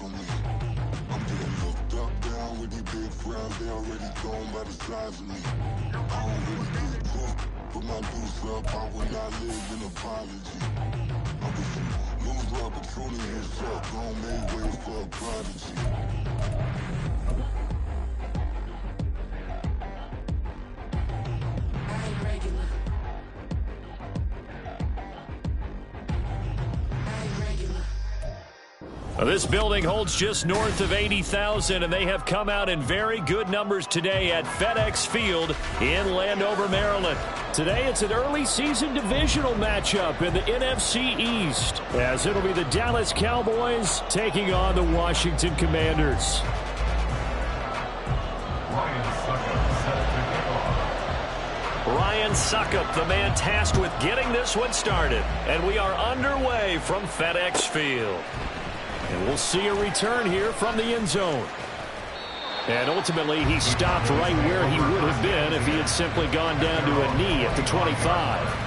on me. I'm getting looked up, down with these big frowns, they already gone by the size of me. I don't really get drunk, put my deuce up, I will not live in apology. I wish you lose love, but truly hits up, gon' make way for a prodigy. This building holds just north of 80,000, and they have come out in very good numbers today at FedEx Field in Landover, Maryland. Today, it's an early season divisional matchup in the NFC East, as it'll be the Dallas Cowboys taking on the Washington Commanders. Ryan Succop, the man tasked with getting this one started. And we are underway from FedEx Field. And we'll see a return here from the end zone. And ultimately, he stopped right where he would have been if he had simply gone down to a knee at the 25.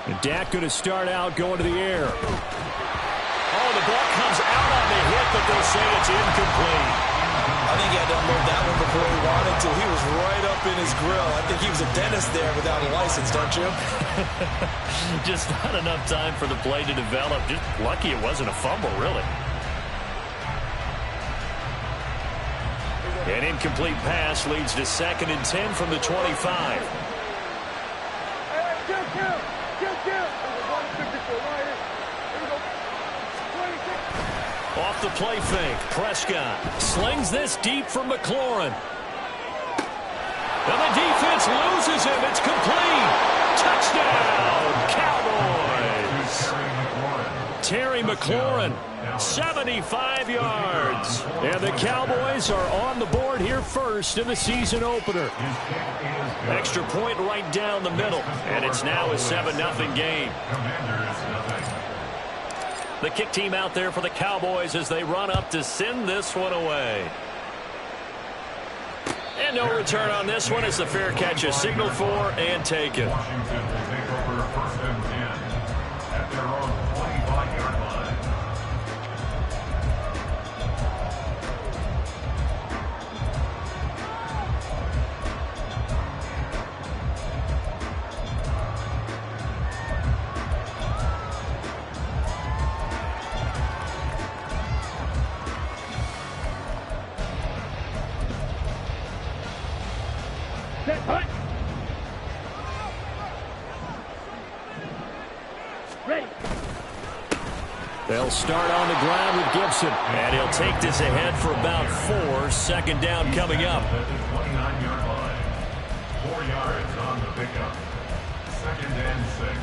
And Dak going to start out going to the air. Oh, the ball comes out on the hit, but they'll say it's incomplete. I think he had to unload that one before he wanted to. He was right up in his grill. I think he was a dentist there without a license, don't you? Just not enough time for the play to develop. Just lucky it wasn't a fumble, really. An incomplete pass leads to 2nd and 10 from the 25. Off the play fake, Prescott slings this deep for McLaurin. And the defense loses him. It's complete. Touchdown, Cowboys. Terry McLaurin, 75 yards. And the Cowboys are on the board here first in the season opener. Extra point right down the middle. And it's now a 7-0 game. The kick team out there for the Cowboys as they run up to send this one away. And no return on this one as the fair catch is signaled for and taken. Washington will take over 1st and 10 at their own 25-yard line. They'll start on the ground with Gibson. And he'll take this ahead for about 4. 2nd down coming up. At the 29-yard line. 4 yards on the pickup. 2nd and 6.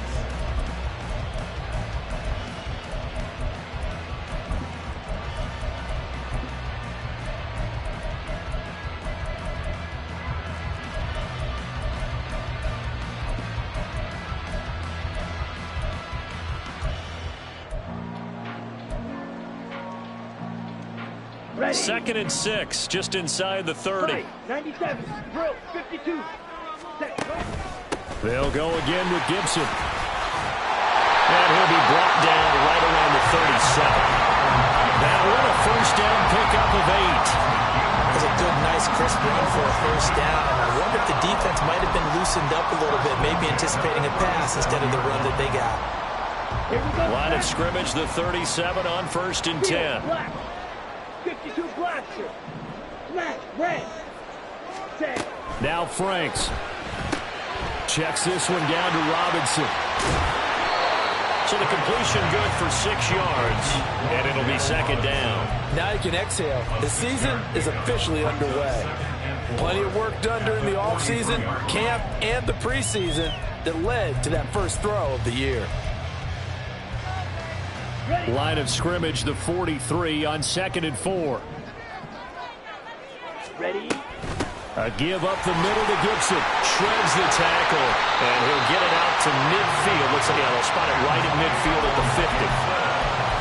Ready. 2nd and 6, just inside the 30. 97, drill, 52. They'll go again with Gibson. And he'll be brought down right around the 37. That one a 1st down pickup of 8. That was a good, nice, crisp run for a 1st down. And I wonder if the defense might have been loosened up a little bit, maybe anticipating a pass instead of the run that they got. Line of scrimmage, the 37 on 1st and 10. 52 black shirt. Black, red. Now Franks. Checks this one down to Robinson. So the completion good for 6 yards. And it'll be 2nd down. Now you can exhale. The season is officially underway. Plenty of work done during the offseason, camp, and the preseason that led to that first throw of the year. Line of scrimmage, the 43 on 2nd and 4. Ready, A give up the middle to Gibson. Shreds the tackle, and he'll get it out to midfield. Looks like they'll spot it right at midfield at the 50.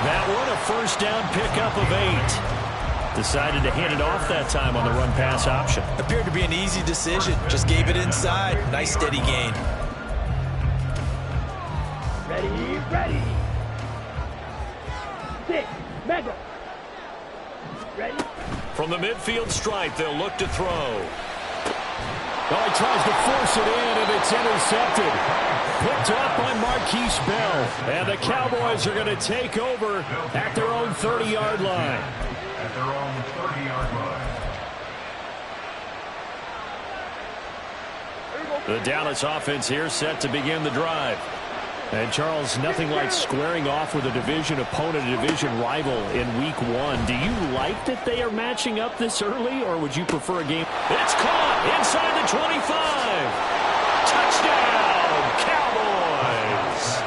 That one, a first down pickup of 8. Decided to hand it off that time on the run-pass option. Appeared to be an easy decision. Just gave it inside. Nice steady gain. Ready, ready. 6, mega. Ready? From the midfield stripe, they'll look to throw. Oh, he tries to force it in, and it's intercepted. Picked up by Marquise Bell. And the Cowboys are going to take over at their own 30-yard line. At their own 30-yard line. The Dallas offense here set to begin the drive. And, Charles, nothing like squaring off with a division opponent, a division rival in Week 1. Do you like that they are matching up this early, or would you prefer a game? It's caught inside the 25. Touchdown, Cowboys!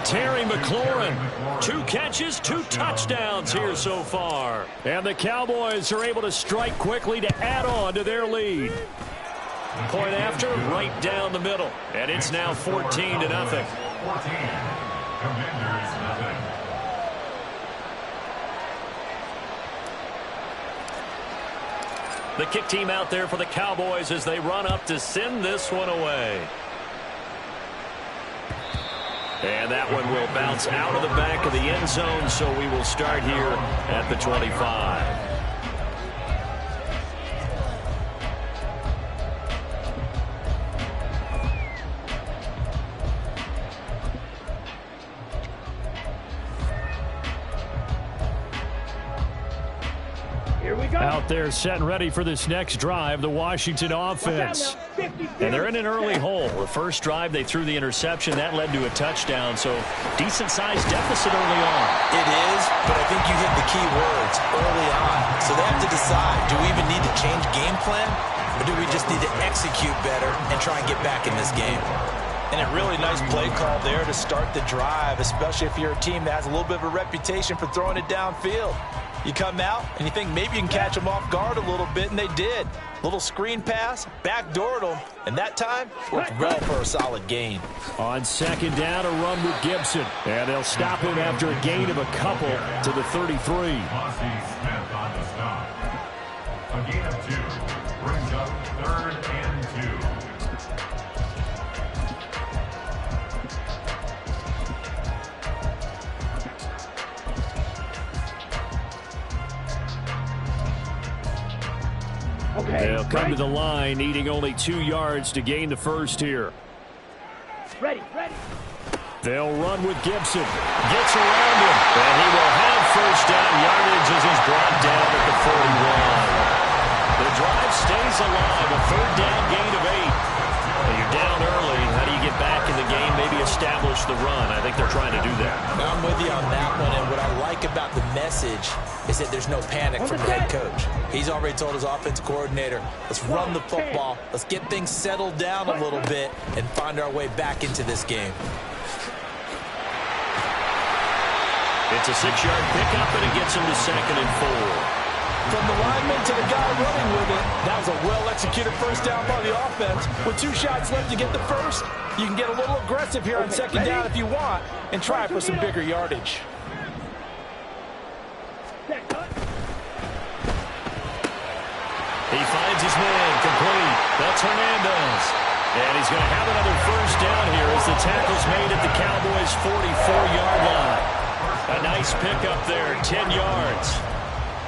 Terry McLaurin, 2 catches, 2 touchdowns here so far. And the Cowboys are able to strike quickly to add on to their lead. Point after, right down the middle. And it's now 14-0. 14. Commanders, nothing. The kick team out there for the Cowboys as they run up to send this one away. And that one will bounce out of the back of the end zone, so we will start here at the 25. Out there set and ready for this next drive, the Washington offense. And they're in an early hole. The first drive, they threw the interception. That led to a touchdown, so decent-sized deficit early on. It is, but I think you hit the key words early on. So they have to decide, do we even need to change game plan, or do we just need to execute better and try and get back in this game? And a really nice play call there to start the drive, especially if you're a team that has a little bit of a reputation for throwing it downfield. You come out and you think maybe you can catch them off guard a little bit, and they did. Little screen pass, backdoored them, and that time worked well for a solid gain. On second down, a run with Gibson. And they'll stop him after a gain of a couple to the 33. Mossy Smith on the stop. A gain of 2 brings up 3rd and 2. They'll come to the line, needing only 2 yards to gain the first here. Ready, ready. They'll run with Gibson. Gets around him. And he will have first down yardage as he's brought down at the 41. The drive stays alive. A 3rd down gain of 8. You're down early. How do you get back in the game? Maybe establish the run. I think they're trying to do that. I'm with you on that one, and what I like about the message is that there's no panic from the head coach. He's already told his offensive coordinator, let's run the football, let's get things settled down a little bit, and find our way back into this game. It's a 6-yard pickup, and it gets him to 2nd and 4. From the lineman to the guy running with it, that was a well-executed first down by the offense. With 2 shots left to get the first, you can get a little aggressive here on second down if you want and try for some bigger yardage. He finds his man complete. That's Hernandez. And he's going to have another first down here as the tackle's made at the Cowboys' 44-yard line. A nice pickup there, 10 yards.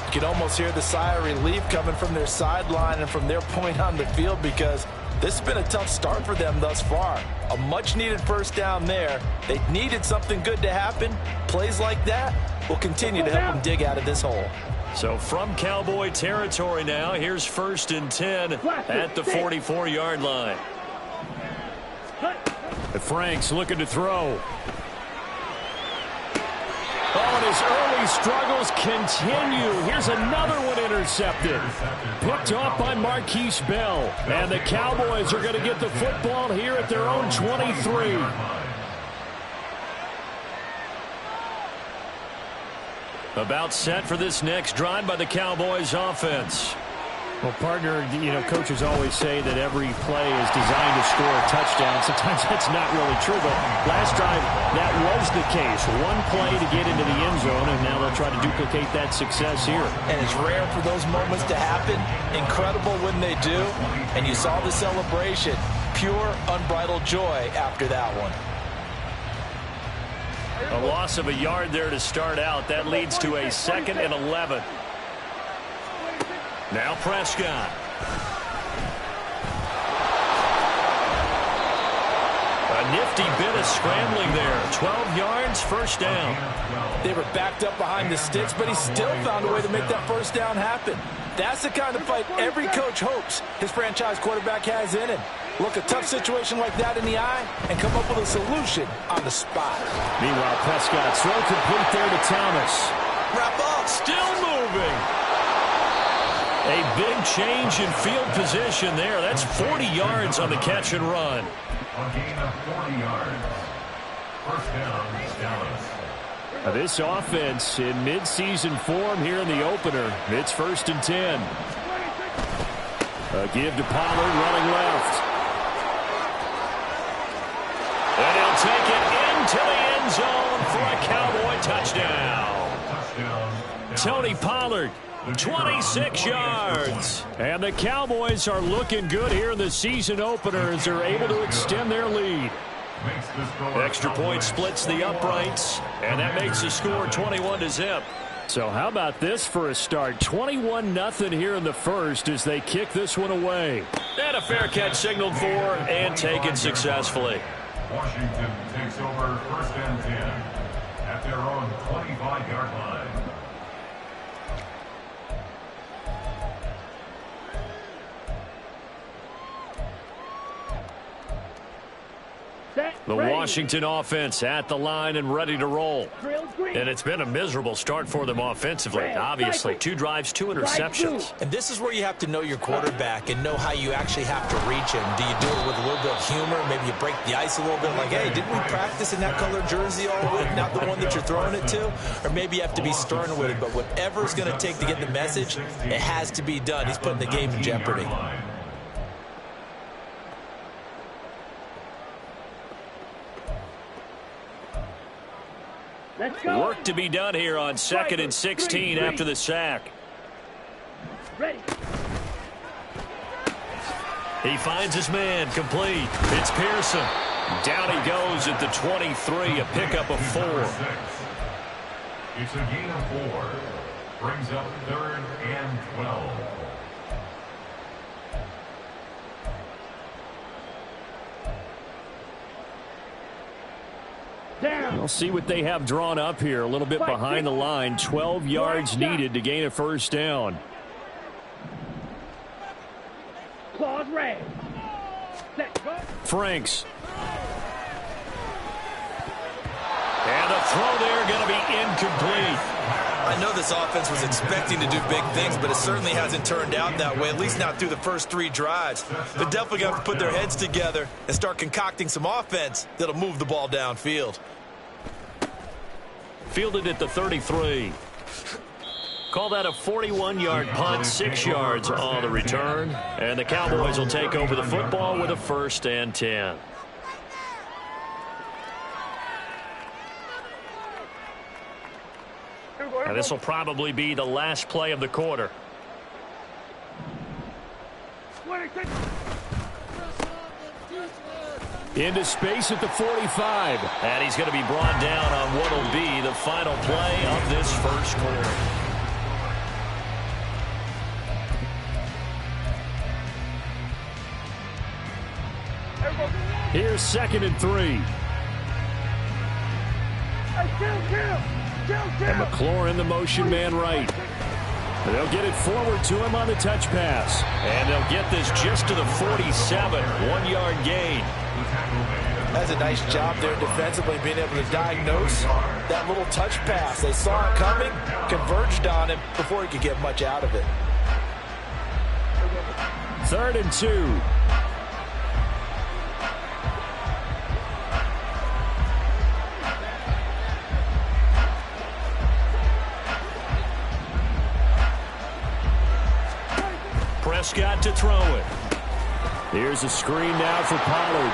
You can almost hear the sigh of relief coming from their sideline and from their point on the field, because this has been a tough start for them thus far. A much-needed first down there. They needed something good to happen. Plays like that will continue to help them dig out of this hole. So from Cowboy territory now, here's 1st and 10 at the 44-yard line. Franks looking to throw. Oh, and his early struggles continue. Here's another one intercepted. Picked off by Marquise Bell. And the Cowboys are going to get the football here at their own 23. About set for this next drive by the Cowboys offense. Well, partner, coaches always say that every play is designed to score a touchdown. Sometimes that's not really true, but last drive, that was the case. One play to get into the end zone, and now they'll try to duplicate that success here. And it's rare for those moments to happen. Incredible when they do. And you saw the celebration. Pure, unbridled joy after that one. A loss of a yard there to start out. That leads to a 2nd and 11. Now Prescott. A nifty bit of scrambling there. 12 yards, first down. They were backed up behind the sticks, but he still found a way to make that first down happen. That's the kind of fight every coach hopes his franchise quarterback has in him. Look a tough situation like that in the eye and come up with a solution on the spot. Meanwhile, Prescott throw complete there to Thomas. Wrap up. Still moving. A big change in field position there. That's 40 yards on the catch and run. A gain of 40 yards. First down, Dallas. This offense in midseason form here in the opener. It's 1st and 10. A give to Pollard running left. And he'll take it into the end zone for a Cowboy touchdown. Tony Pollard, 26 yards. And the Cowboys are looking good here in the season opener as they're able to extend their lead. Extra point splits the uprights, and that makes the score 21-0. So how about this for a start? 21-0 here in the first as they kick this one away. And a fair catch signaled for and taken successfully. Washington takes over 1st and 10 at their own 25-yard line. The Washington offense at the line and ready to roll. And it's been a miserable start for them offensively. Obviously, 2 drives, 2 interceptions. And this is where you have to know your quarterback and know how you actually have to reach him. Do you do it with a little bit of humor? Maybe you break the ice a little bit like, hey, didn't we practice in that color jersey all week, not the one that you're throwing it to? Or maybe you have to be stern with it. But whatever it's going to take to get the message, it has to be done. He's putting the game in jeopardy. Let's go. Work to be done here on 2nd and 16 after the sack. Ready. He finds his man complete. It's Pearson. Down he goes at the 23, a pickup of 4. It's a gain of 4. Brings up 3rd and 12. We'll see what they have drawn up here. A little bit behind the line. 12 yards needed to gain a first down. Claws red. Set, go. Franks. And a throw there going to be incomplete. I know this offense was expecting to do big things, but it certainly hasn't turned out that way, at least not through the first 3 drives. They're definitely going to have to put their heads together and start concocting some offense that'll move the ball downfield. Fielded at the 33. Call that a 41-yard punt, 6 yards on the return. And the Cowboys will take over the football with a 1st and 10. And this will probably be the last play of the quarter. Into space at the 45. And he's going to be brought down on what will be the final play of this first quarter. Here's 2nd and 3. And McLaurin, the motion man right. They'll get it forward to him on the touch pass. And they'll get this just to the 47. 1-yard gain. That's a nice job there defensively, being able to diagnose that little touch pass. They saw it coming, converged on him before he could get much out of it. 3rd and 2. Prescott to throw it. Here's a screen now for Pollard.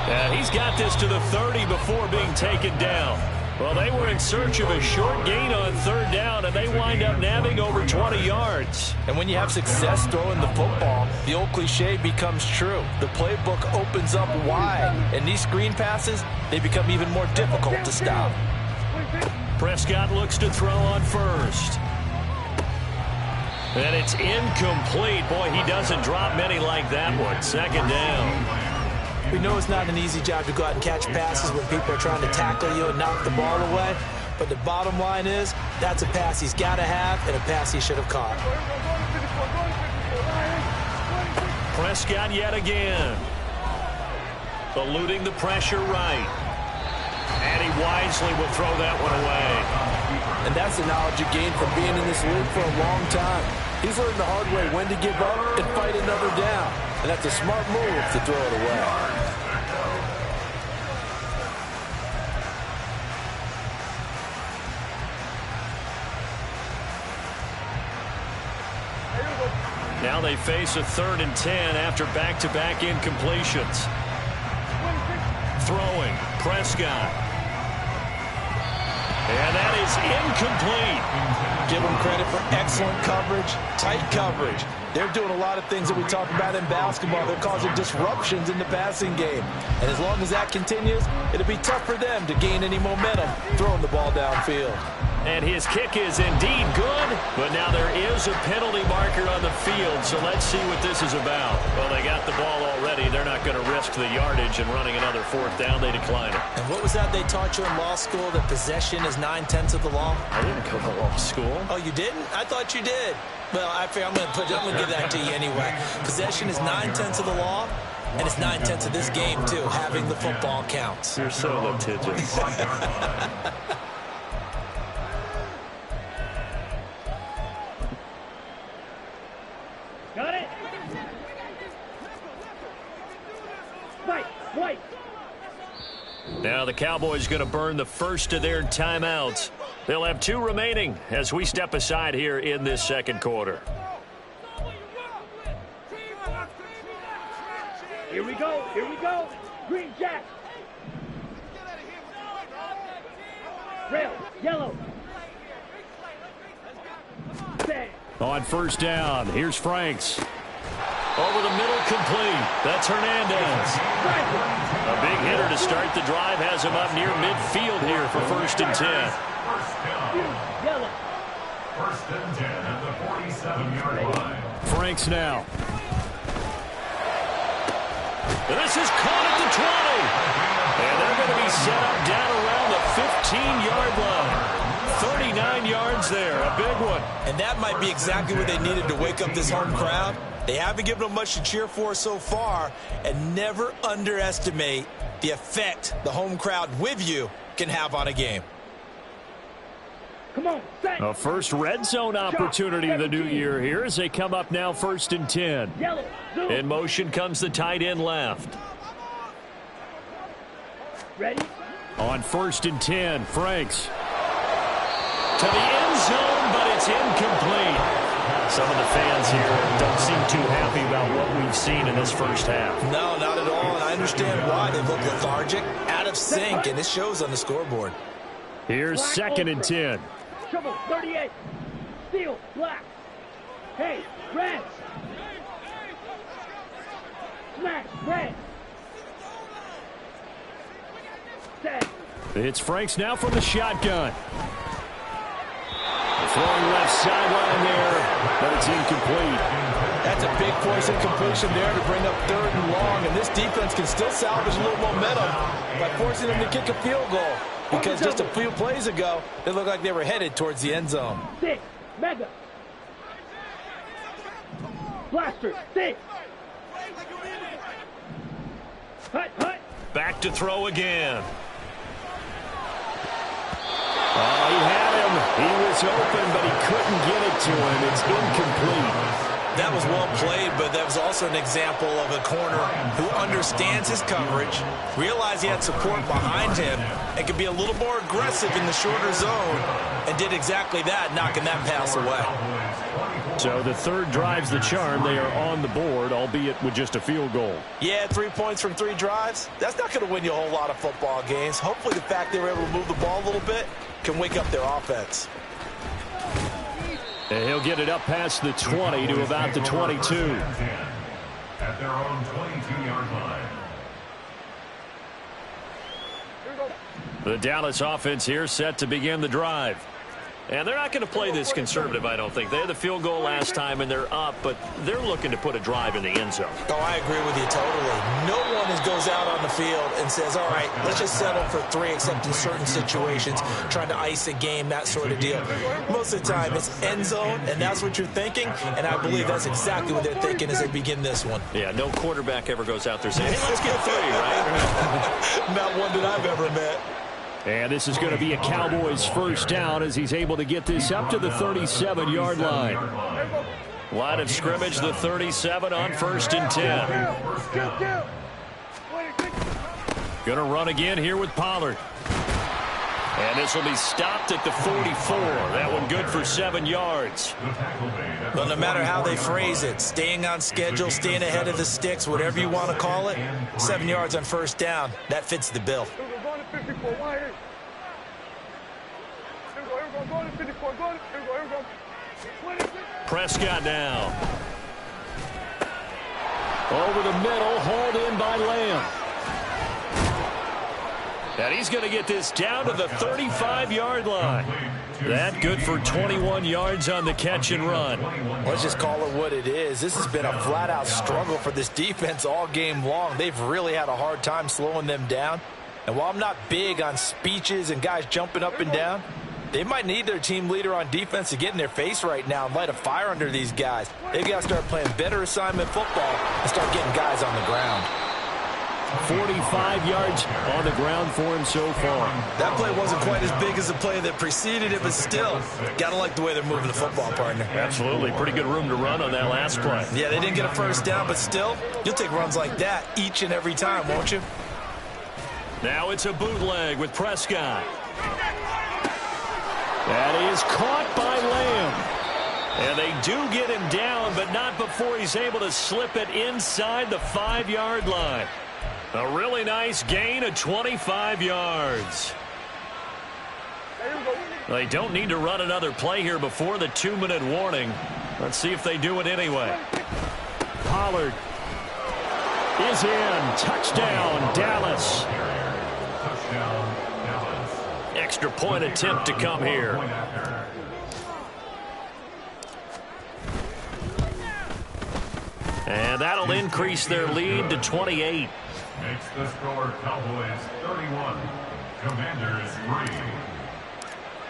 And he's got this to the 30 before being taken down. Well, they were in search of a short gain on third down, and they wind up nabbing over 20 yards. And when you have success throwing the football, the old cliche becomes true. The playbook opens up wide, and these screen passes, they become even more difficult to stop. Prescott looks to throw on first. And it's incomplete. Boy, he doesn't drop many like that one. Second down. We know it's not an easy job to go out and catch passes when people are trying to tackle you and knock the ball away. But the bottom line is, that's a pass he's got to have and a pass he should have caught. Prescott yet again. Eluding the pressure right. And he wisely will throw that one away. And that's the knowledge you gain from being in this league for a long time. He's learned the hard way when to give up and fight another down. And that's a smart move to throw it away. Now they face a 3rd and 10 after back-to-back incompletions. Throwing, Prescott. And that is incomplete. Give them credit for excellent coverage, tight coverage. They're doing a lot of things that we talk about in basketball. They're causing disruptions in the passing game. And as long as that continues, it'll be tough for them to gain any momentum throwing the ball downfield. And his kick is indeed good, but now there is a penalty marker on the field, so let's see what this is about. Well, they got the ball already. They're not going to risk the yardage and running another 4th down. They decline it. And what was that they taught you in law school, that possession is 9/10 of the law? I didn't go to law school. Oh, you didn't? I thought you did. Well, I'm going to give that to you anyway. Possession is 9/10 of the law, and it's 9/10 of this game, too. Having the football counts. You're so litigious. Got it? White. Now the Cowboys going to burn the first of their timeouts. They'll have 2 remaining as we step aside here in this second quarter. Here we go. Green Jack. Rail, yellow. Bang. On first down, here's Franks. Over the middle, complete. That's Hernandez. A big hitter to start the drive. Has him up near midfield here for 1st and 10. Yellow. 1st and 10 at the 47-yard line. Franks now. And this is caught at the 20. And they're going to be set up down around the 15-yard line. 39 yards there, a big one. And that might be exactly what they needed to wake up this home crowd. They haven't given them much to cheer for so far, and never underestimate the effect the home crowd with you can have on a game. Come on, set. A first red zone opportunity of the new year here as they come up now 1st and 10. Yellow. Zoom. In motion comes the tight end left. Ready? On 1st and 10, Franks. To the end zone, but it's incomplete. Some of the fans here don't seem too happy about what we've seen in this first half. No, not at all, and I understand why. They look lethargic, out of sync, and it shows on the scoreboard. Here's Black 2nd and 10. Trouble, 38. Steel, black. Hey, red. Smash, red. Set. It's Franks now from the shotgun. Throwing left sideline there, but it's incomplete. That's a big force incompletion there to bring up 3rd and long, and this defense can still salvage a little momentum by forcing them to kick a field goal, because just a few plays ago, they looked like they were headed towards the end zone. 6. Mega. Blaster. 6. Hut. Back to throw again. Oh, he had him. He was open, but he couldn't get it to him. It's incomplete. That was well played, but that was also an example of a corner who understands his coverage, realized he had support behind him, and could be a little more aggressive in the shorter zone, and did exactly that, knocking that pass away. So the third drive's the charm. They are on the board, albeit with just a field goal. Yeah, 3 points from 3 drives. That's not going to win you a whole lot of football games. Hopefully the fact they were able to move the ball a little bit can wake up their offense. And he'll get it up past the 20 to about the 22. At their own 22-yard line. The Dallas offense here set to begin the drive. And they're not going to play this conservative, I don't think. They had the field goal last time, and they're up, but they're looking to put a drive in the end zone. Oh, I agree with you totally. No one goes out on the field and says, all right, let's just settle for 3, except in certain situations, trying to ice a game, that sort of deal. Most of the time, it's end zone, and that's what you're thinking, and I believe that's exactly what they're thinking as they begin this one. Yeah, no quarterback ever goes out there saying, hey, let's get 3, right? Not one that I've ever met. And this is going to be a Cowboys first down as he's able to get this up to the 37-yard line. Line of scrimmage, the 37 on 1st and 10. Going to run again here with Pollard. And this will be stopped at the 44. That one good for 7 yards. Well, no matter how they phrase it, staying on schedule, staying ahead of the sticks, whatever you want to call it, 7 yards on first down, that fits the bill. Prescott now. Over the middle, hauled in by Lamb. And he's going to get this down to the 35-yard line. That good for 21 yards on the catch and run. Let's just call it what it is. This has been a flat-out struggle for this defense all game long. They've really had a hard time slowing them down. And while I'm not big on speeches and guys jumping up and down, they might need their team leader on defense to get in their face right now and light a fire under these guys. They've got to start playing better assignment football and start getting guys on the ground. 45 yards on the ground for him so far. That play wasn't quite as big as the play that preceded it, but still, got to like the way they're moving the football, partner. Absolutely. Pretty good room to run on that last play. Yeah, they didn't get a first down, but still, you'll take runs like that each and every time, won't you? Now it's a bootleg with Prescott. That is caught by Lamb. And they do get him down, but not before he's able to slip it inside the 5-yard line. A really nice gain of 25 yards. They don't need to run another play here before the 2-minute warning. Let's see if they do it anyway. Pollard is in. Touchdown, Dallas. Extra point attempt to come here. And that'll increase their lead to 28. Makes the score Cowboys 31, Commanders 3.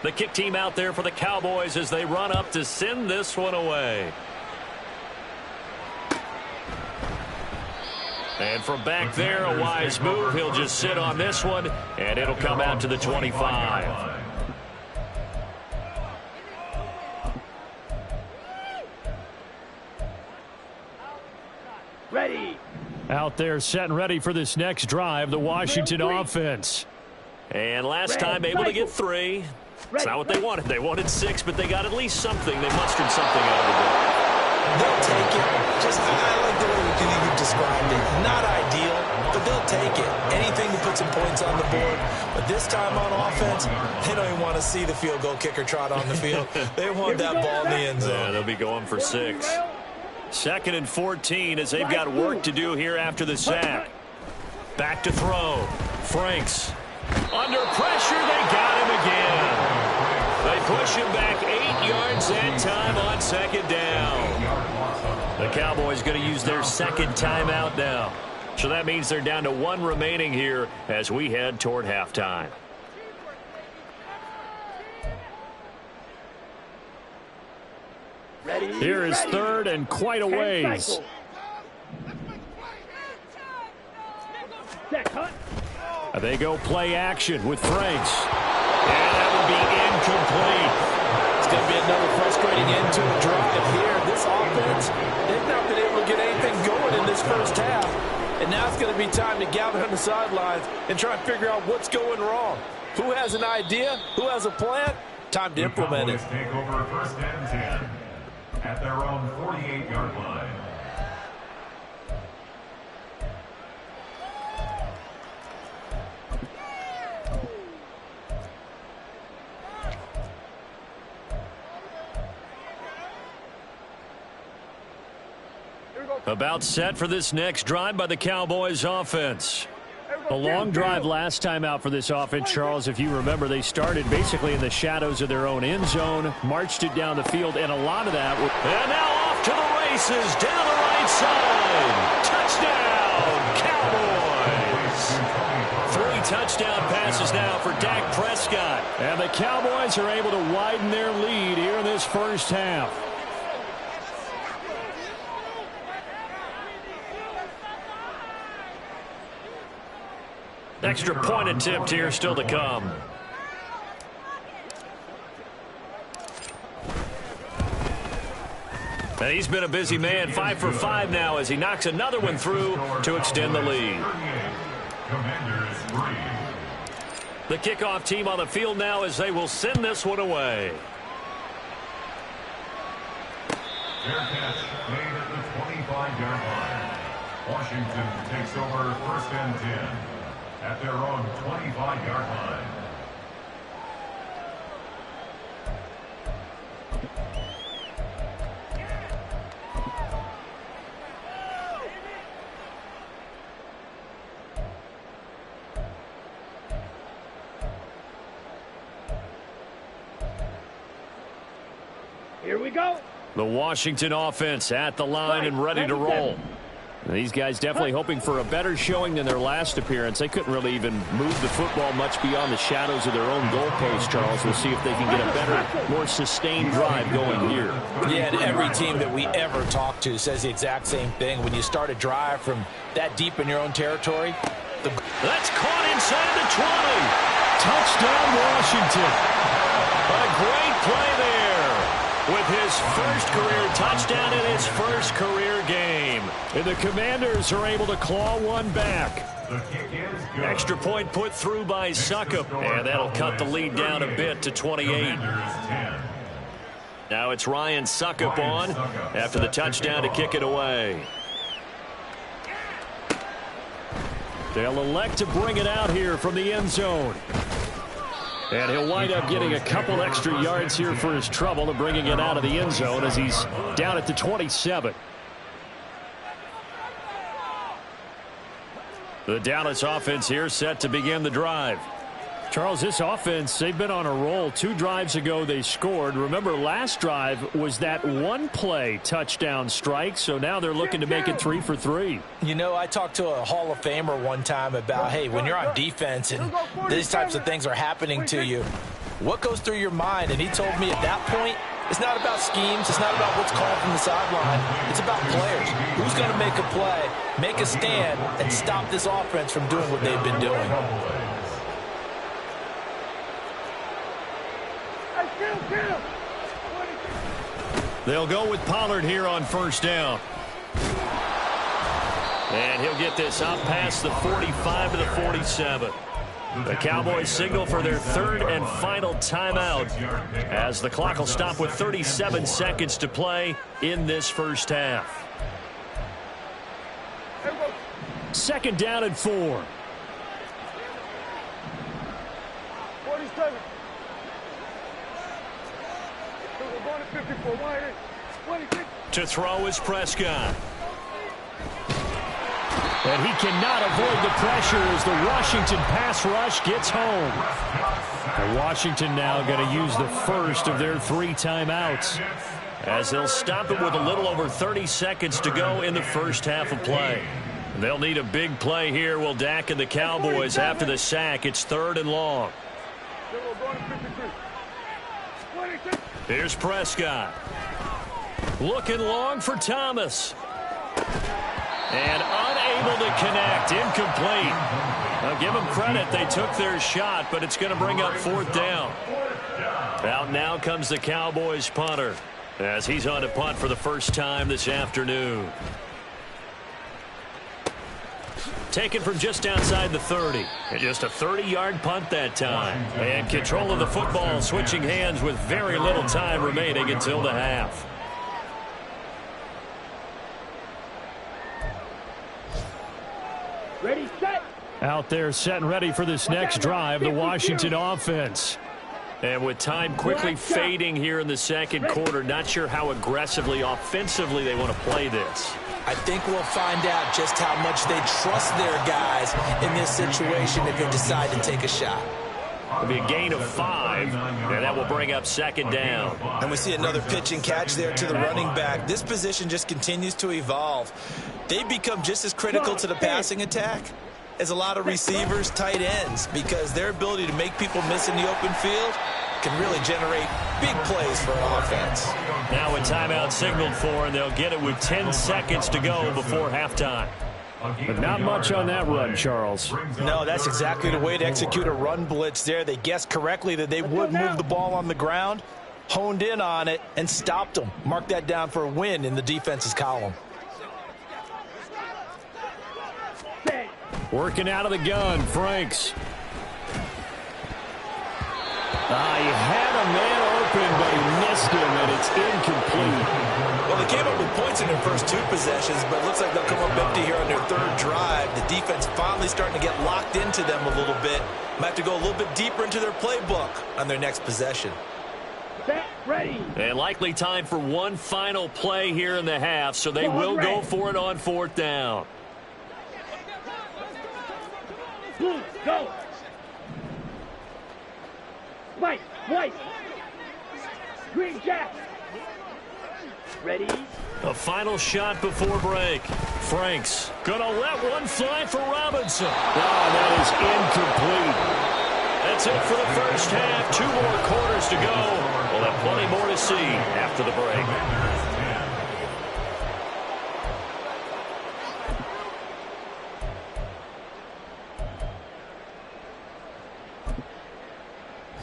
The kick team out there for the Cowboys as they run up to send this one away. And from back there, a wise move. He'll just sit on this one, and it'll come out to the 25. Ready. Out there set and ready for this next drive, the Washington offense. And last time able to get 3. It's not what they wanted. They wanted 6, but they got at least something. They mustered something out of the ball. They'll take it. Just, I like the way you've described it. Not ideal, but they'll take it. Anything to put some points on the board. But this time on offense, they don't even want to see the field goal kicker trot on the field. They want that ball in the end zone. Yeah, they'll be going for 6. 2nd and 14 as they've got work to do here after the sack. Back to throw. Franks. Under pressure, they got him again. They push him back 8 yards that time on 2nd down. The Cowboys going to use their 2nd timeout now. So that means they're down to 1 remaining here as we head toward halftime. Here is 3rd and quite a ways. They go play action with Franks. And that will be incomplete. It's going to be another frustrating end to a drive here. This offense first half, and now it's going to be time to gather on the sidelines and try and figure out what's going wrong. Who has an idea? Who has a plan? Time to implement it. Take over 1st and 10 at their own 48-yard line. About set for this next drive by the Cowboys offense. A long drive last time out for this offense, Charles. If you remember, they started basically in the shadows of their own end zone, marched it down the field, and a lot of that. And now off to the races, down the right side. Touchdown, Cowboys. 3 touchdown passes now for Dak Prescott. And the Cowboys are able to widen their lead here in this first half. Extra point attempt here still to come. And he's been a busy man, 5 for 5 now as he knocks another one through to extend the lead. The kickoff team on the field now as they will send this one away. Fair catch made at the 25-yard line. Washington takes over 1st and 10 at their own 25-yard line. Here we go. The Washington offense at the line and ready to roll. These guys definitely hoping for a better showing than their last appearance. They couldn't really even move the football much beyond the shadows of their own goalpost, Charles. We'll see if they can get a better, more sustained drive going here. Yeah, and every team that we ever talk to says the exact same thing. When you start a drive from that deep in your own territory. That's caught inside the 20. Touchdown, Washington. A great play there with his first career touchdown in his first career game. And the Commanders are able to claw one back. Extra point put through by Succop, and that'll cut the lead down a bit to 28. Now it's Ryan Succop on after the touchdown to kick it away. They'll elect to bring it out here from the end zone. And he'll wind up getting a couple extra yards here for his trouble and bringing it out of the end zone as he's down at the 27. The Dallas offense here set to begin the drive. Charles, this offense, they've been on a roll. 2 drives ago they scored. Remember, last drive was that one-play touchdown strike, so now they're looking to make it 3 for 3. You know, I talked to a Hall of Famer one time about, hey, when you're on defense and these types of things are happening to you, what goes through your mind? And he told me at that point, it's not about schemes. It's not about what's called from the sideline. It's about players. Who's going to make a play, make a stand, and stop this offense from doing what they've been doing. They'll go with Pollard here on first down. And he'll get this up past the 45 to the 47. The Cowboys signal for their 3rd and final timeout as the clock will stop with 37 seconds to play in this first half. 2nd down and 4. 47. To throw is Prescott. And he cannot avoid the pressure as the Washington pass rush gets home. And Washington now going to use the first of their 3 timeouts as they'll stop it with a little over 30 seconds to go in the first half of play. They'll need a big play here, will Dak and the Cowboys after the sack. It's 3rd and long. Here's Prescott. Looking long for Thomas. And unable to connect. Incomplete. Now give them credit. They took their shot, but it's going to bring up 4th down. Out now comes the Cowboys punter as he's on to punt for the first time this afternoon. Taken from just outside the 30. And just a 30-yard punt that time. And control of the football switching hands with very little time remaining until the half. Ready, set. Out there set and ready for this next drive, the Washington offense. And with time quickly fading here in the second quarter, not sure how aggressively, offensively they want to play this. I think we'll find out just how much they trust their guys in this situation if they decide to take a shot. It'll be a gain of 5, and that will bring up second down. And we see another pitch and catch there to the running back. This position just continues to evolve. They become just as critical to the passing attack as a lot of receivers, tight ends, because their ability to make people miss in the open field can really generate big plays for an offense. Now a timeout signaled for, and they'll get it with 10 seconds to go before halftime. But not much on that run, Charles. No, that's exactly the way to execute a run blitz there. They guessed correctly that they would move the ball on the ground, honed in on it, and stopped them. Mark that down for a win in the defense's column. Working out of the gun, Franks. He had a man open, but he missed him, and it's incomplete. Well, they came up with points in their first 2 possessions, but it looks like they'll come up empty here on their 3rd drive. The defense finally starting to get locked into them a little bit. Might have to go a little bit deeper into their playbook on their next possession. Set, ready. And likely time for one final play here in the half, so they will go for it on 4th down. Blue, go. White, white. Green, jack. Ready. A final shot before break. Franks gonna let one fly for Robinson. That is incomplete. That's it for the first half. 2 more quarters to go. We'll have plenty more to see after the break.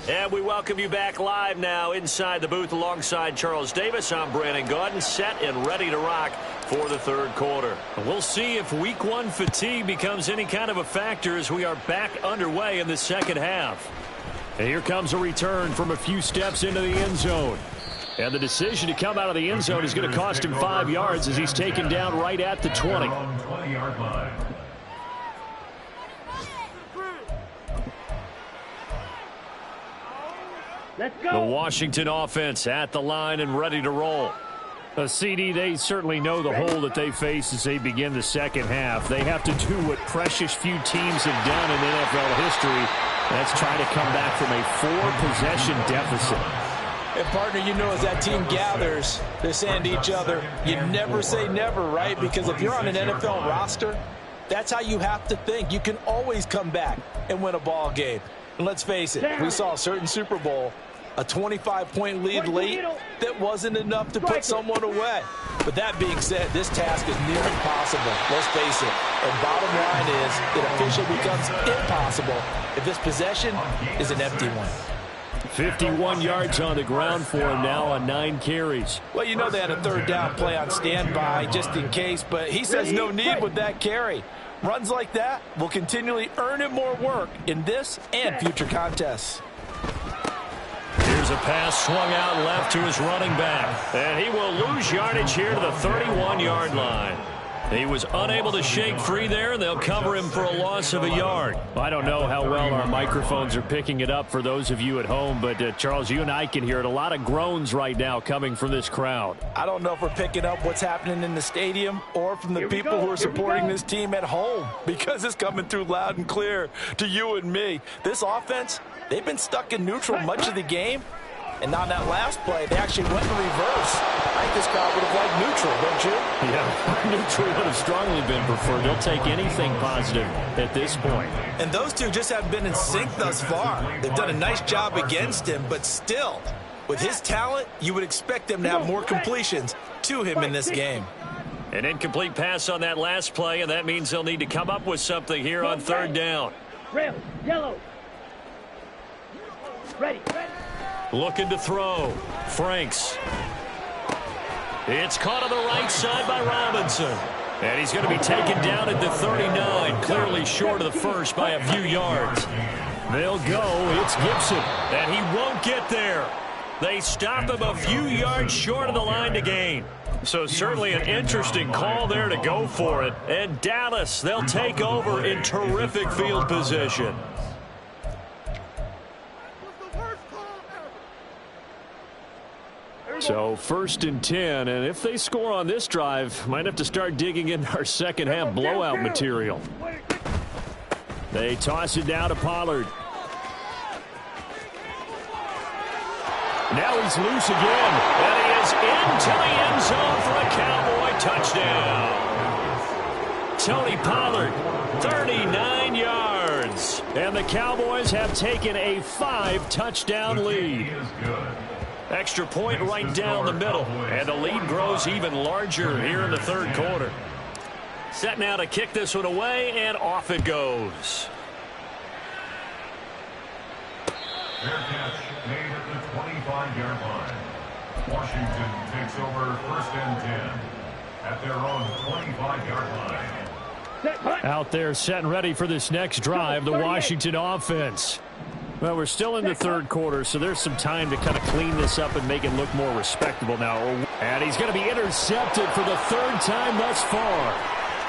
And we welcome you back live now inside the booth alongside Charles Davis. I'm Brandon Gaudin, set and ready to rock for the 3rd quarter. We'll see if week 1 fatigue becomes any kind of a factor as we are back underway in the second half. And here comes a return from a few steps into the end zone. And the decision to come out of the end zone is going to cost him 5 yards as he's taken down right at the 20. 20-yard line. Let's The go. Washington offense at the line and ready to roll. CD, they certainly know the hole that they face as they begin the second half. They have to do what precious few teams have done in NFL history. That's try to come back from a 4-possession deficit. And, partner, you know, as that team gathers, they're saying to each other, you never say never, right? Because if you're on an NFL roster, that's how you have to think. You can always come back and win a ball game. And let's face it, we saw a certain Super Bowl, a 25-point lead late that wasn't enough to put someone away. But that being said, this task is near impossible. Let's face it. And bottom line is, it officially becomes impossible if this possession is an empty one. 51 yards on the ground for him now on 9 carries. Well, you know they had a 3rd down play on standby just in case, but he says no need with that carry. Runs like that will continually earn him more work in this and future contests. Here's a pass swung out left to his running back. And he will lose yardage here to the 31-yard line. He was unable to shake free there, and they'll cover him for a loss of a yard. I don't know how well our microphones are picking it up for those of you at home, but Charles, you and I can hear it. A lot of groans right now coming from this crowd. I don't know if we're picking up what's happening in the stadium or from the people who are supporting this team at home, because it's coming through loud and clear to you and me. This offense, they've been stuck in neutral much of the game. And on that last play, they actually went in reverse. I think this crowd would have liked neutral, don't you? Yeah, neutral would have strongly been preferred. They'll take anything positive at this point. And those two just haven't been in sync thus far. They've done a nice job against him, but still, with his talent, you would expect them to have more completions to him in this game. An incomplete pass on that last play, and that means they'll need to come up with something here on 3rd down. Rail, yellow. Ready. Looking to throw. Franks. It's caught on the right side by Robinson. And he's going to be taken down at the 39, clearly short of the first by a few yards. They'll go. It's Gibson, and he won't get there. They stop him a few yards short of the line to gain. So certainly an interesting call there to go for it. And Dallas, they'll take over in terrific field position. So 1st and 10, and if they score on this drive, might have to start digging into our second half blowout material. They toss it down to Pollard. Now he's loose again, and he is into the end zone for a Cowboy touchdown. Tony Pollard, 39 yards, and the Cowboys have taken a 5-touchdown lead. Extra point right down the middle, and the lead grows even larger here in the third quarter. Set now to kick this one away, and off it goes. Fair catch made at the 25-yard line. Washington takes over 1st and 10 at their own 25-yard line. Out there set and ready for this next drive, the Washington offense. Well, we're still in the third quarter, so there's some time to kind of clean this up and make it look more respectable now. And he's going to be intercepted for the 3rd time thus far.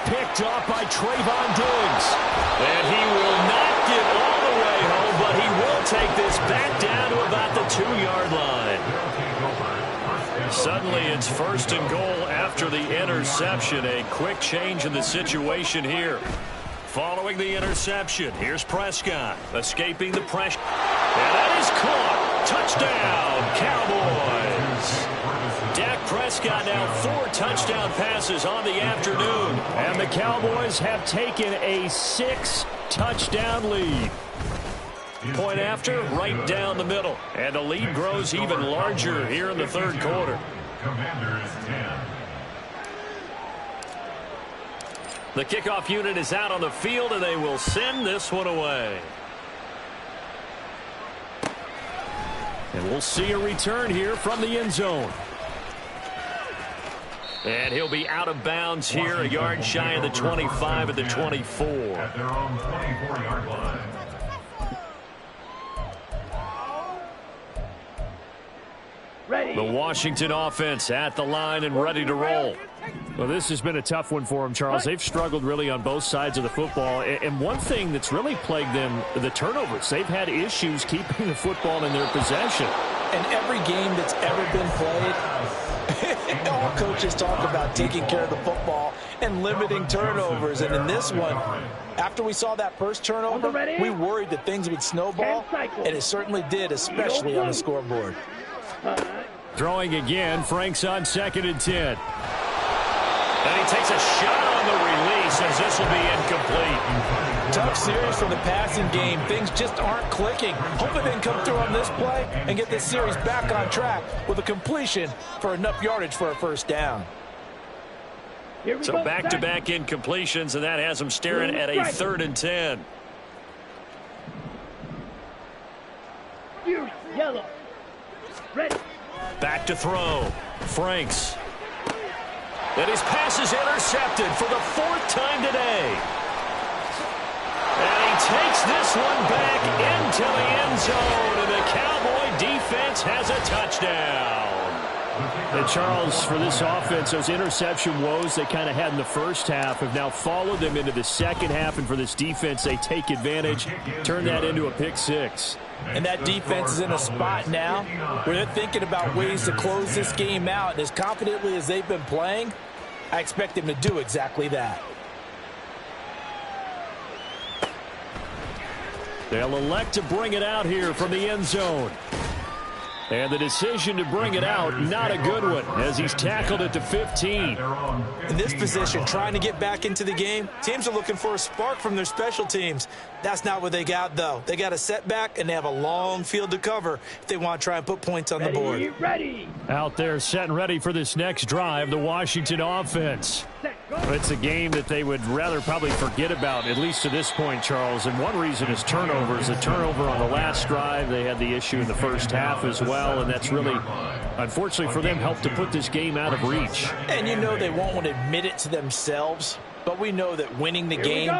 Picked off by Trayvon Diggs. And he will not get all the way home, but he will take this back down to about the 2-yard line. Suddenly it's 1st and goal after the interception. A quick change in the situation here. Following the interception, here's Prescott escaping the pressure. And that is caught. Touchdown, Cowboys. Dak Prescott now 4 touchdown passes on the afternoon. And the Cowboys have taken a 6-touchdown lead. Point after, right down the middle. And the lead grows even larger here in the third quarter. Commanders 10. The kickoff unit is out on the field, and they will send this one away. And we'll see a return here from the end zone. And he'll be out of bounds here, a yard shy of the 25 at the 24. At their own 24-yard line. Ready. The Washington offense at the line and ready to roll. Well, this has been a tough one for them, Charles. They've struggled really on both sides of the football. And one thing that's really plagued them, the turnovers. They've had issues keeping the football in their possession. And every game that's ever been played, all coaches talk about taking care of the football and limiting turnovers. And in this one, after we saw that first turnover, we worried that things would snowball, and it certainly did, especially on the scoreboard. Throwing again, Frank's on 2nd and 10. And he takes a shot on the release as this will be incomplete. Tough series for the passing game. Things just aren't clicking. Hoping they can come through on this play and get this series back on track with a completion for enough yardage for a 1st down. So back-to-back incompletions, and that has them staring at a 3rd and 10. Yellow. Ready. Back to throw. Franks. And his pass is intercepted for the 4th time today. And he takes this one back into the end zone, and the Cowboy defense has a touchdown. And Charles, for this offense, those interception woes they kind of had in the first half have now followed them into the second half, and for this defense, they take advantage, turn that into a pick 6. And that defense is in a spot now where they're thinking about ways to close this game out. And as confidently as they've been playing, I expect them to do exactly that. They'll elect to bring it out here from the end zone. And the decision to bring it out, not a good one, as he's tackled at the 15. In this position, trying to get back into the game, teams are looking for a spark from their special teams. That's not what they got, though. They got a setback, and they have a long field to cover if they want to try and put points on the board. Ready. Out there set and ready for this next drive, the Washington offense. It's a game that they would rather probably forget about, at least to this point, Charles. And one reason is turnovers. A turnover on the last drive. They had the issue in the first half as well, and that's really unfortunately for them, helped to put this game out of reach. And you know they won't want to admit it to themselves, but we know that winning the game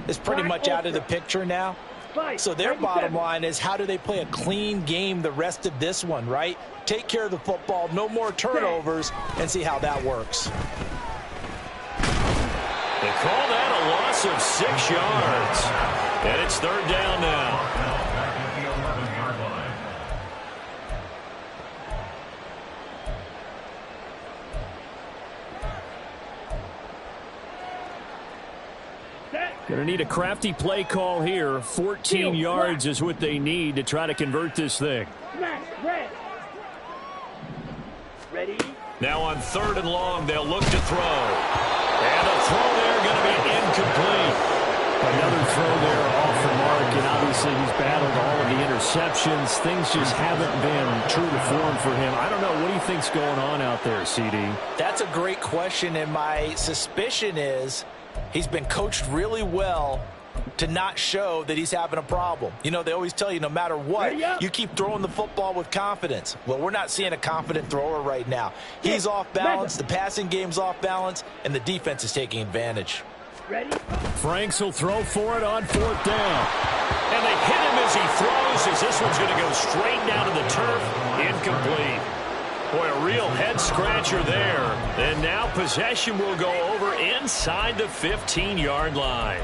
is pretty much out of the picture now. So their bottom line is, how do they play a clean game the rest of this one, right? Take care of the football, no more turnovers, and see how that works. They call that a loss of 6 yards. And it's 3rd down now. Back at the 11-yard line. Going to need a crafty play call here. 14 yards is what they need to try to convert this thing. Ready? Now on 3rd and long, they'll look to throw. And a throw there going to be incomplete. Another throw there off the mark, and obviously he's battled all of the interceptions. Things just haven't been true to form for him. I don't know. What do you think's going on out there, CD? That's a great question, and my suspicion is he's been coached really well to not show that he's having a problem. You know, they always tell you no matter what, you keep throwing the football with confidence. Well, we're not seeing a confident thrower right now. He's off balance, the passing game's off balance, and the defense is taking advantage. Ready? Franks will throw for it on 4th down. And they hit him as he throws, as this one's going to go straight down to the turf. Incomplete. Boy, a real head-scratcher there. And now possession will go over inside the 15-yard line.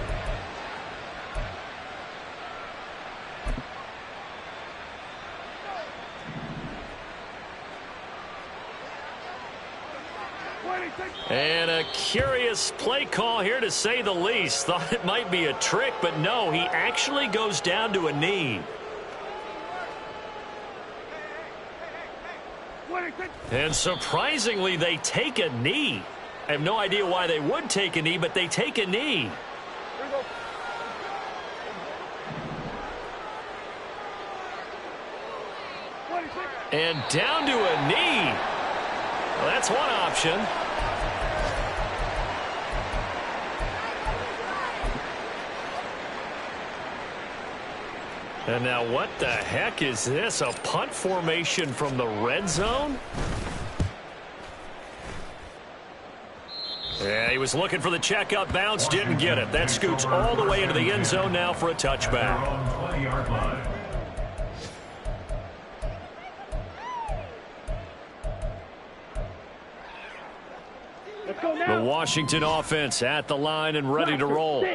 And a curious play call here, to say the least. Thought it might be a trick, but no, he actually goes down to a knee. And surprisingly, they take a knee. I have no idea why they would take a knee, but they take a knee. And down to a knee. Well, that's one option. And now what the heck is this? A punt formation from the red zone? Yeah, he was looking for the checkout bounce, didn't get it. That scoots all the way into the end zone now for a touchback. 20-yard line. The Washington offense at the line and ready to roll.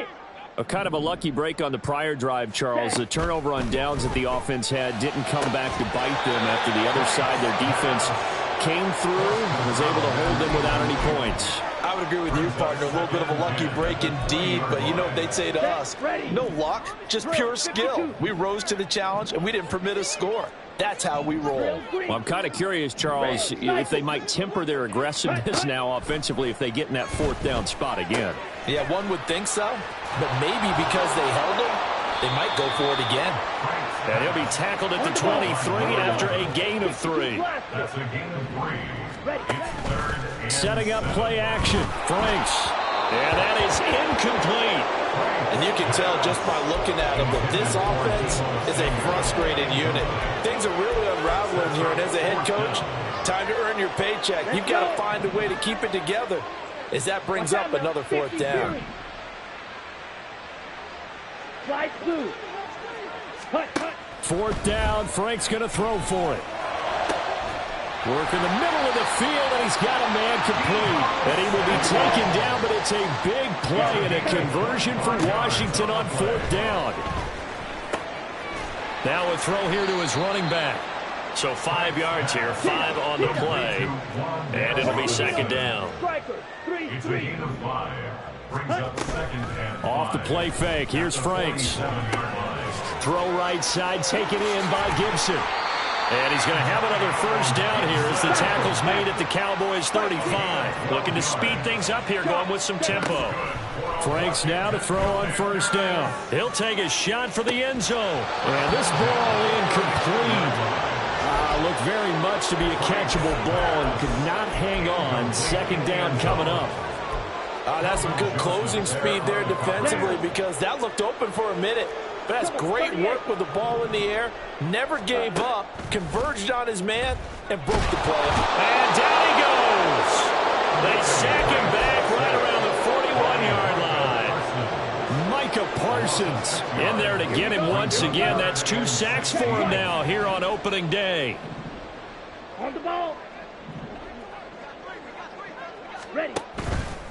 A kind of a lucky break on the prior drive, Charles. The turnover on downs that the offense had didn't come back to bite them after the other side. Their defense came through, was able to hold them without any points. I would agree with you, partner. A little bit of a lucky break indeed, but you know what they'd say to us? No luck, just pure skill. We rose to the challenge, and we didn't permit a score. That's how we roll. Well, I'm kind of curious, Charles, if they might temper their aggressiveness now offensively if they get in that 4th down spot again. Yeah, one would think so, but maybe because they held him, they might go for it again. And he'll be tackled at the 23 after a gain of 3. That's a gain of 3. It's 3rd and Setting up play action. Franks. And that is incomplete. And you can tell just by looking at him that this offense is a frustrated unit. Things are really unraveling here, and as a head coach, time to earn your paycheck. You've got to find a way to keep it together as that brings up another 4th down. Slide through. Cut. 4th down. Frank's going to throw for it. Work in the middle of the field, and he's got a man complete. And he will be taken down, but it's a big play and a conversion for Washington on 4th down. Now a throw here to his running back. So 5 yards here, 5 on the play. And it'll be 2nd down. it's a gain of 5. Brings up 2nd and 5. Off the play fake, here's Franks. 7-yard line. Throw right side, taken in by Gibson. And he's going to have another 1st down here as the tackle's made at the Cowboys 35. Looking to speed things up here, going with some tempo. Franks now to throw on 1st down. He'll take a shot for the end zone. And this ball incomplete. Looked very much to be a catchable ball and could not hang on. 2nd down coming up. That's some good closing speed there defensively, because that looked open for a minute. But that's great work with the ball in the air. Never gave up. Converged on his man. and broke the play. And down he goes. They sack him back right around the 41-yard line. Micah Parsons in there to get him once again. That's 2 sacks for him now here on opening day. On the ball. Ready.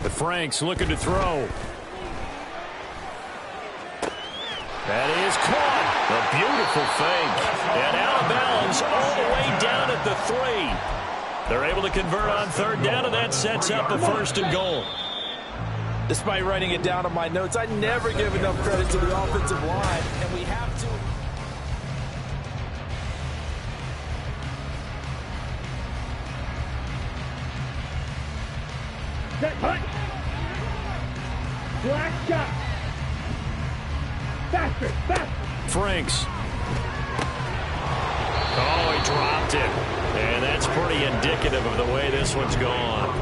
The Franks looking to throw. That is caught. A beautiful fake. And out of bounds all the way down at the 3. They're able to convert on 3rd down, and that sets up a 1st and goal. Despite writing it down on my notes, I never give enough credit to the offensive line, and we have to. Set, hut. Black shot. Faster, faster. Franks. Oh, he dropped it. And that's pretty indicative of the way this one's gone.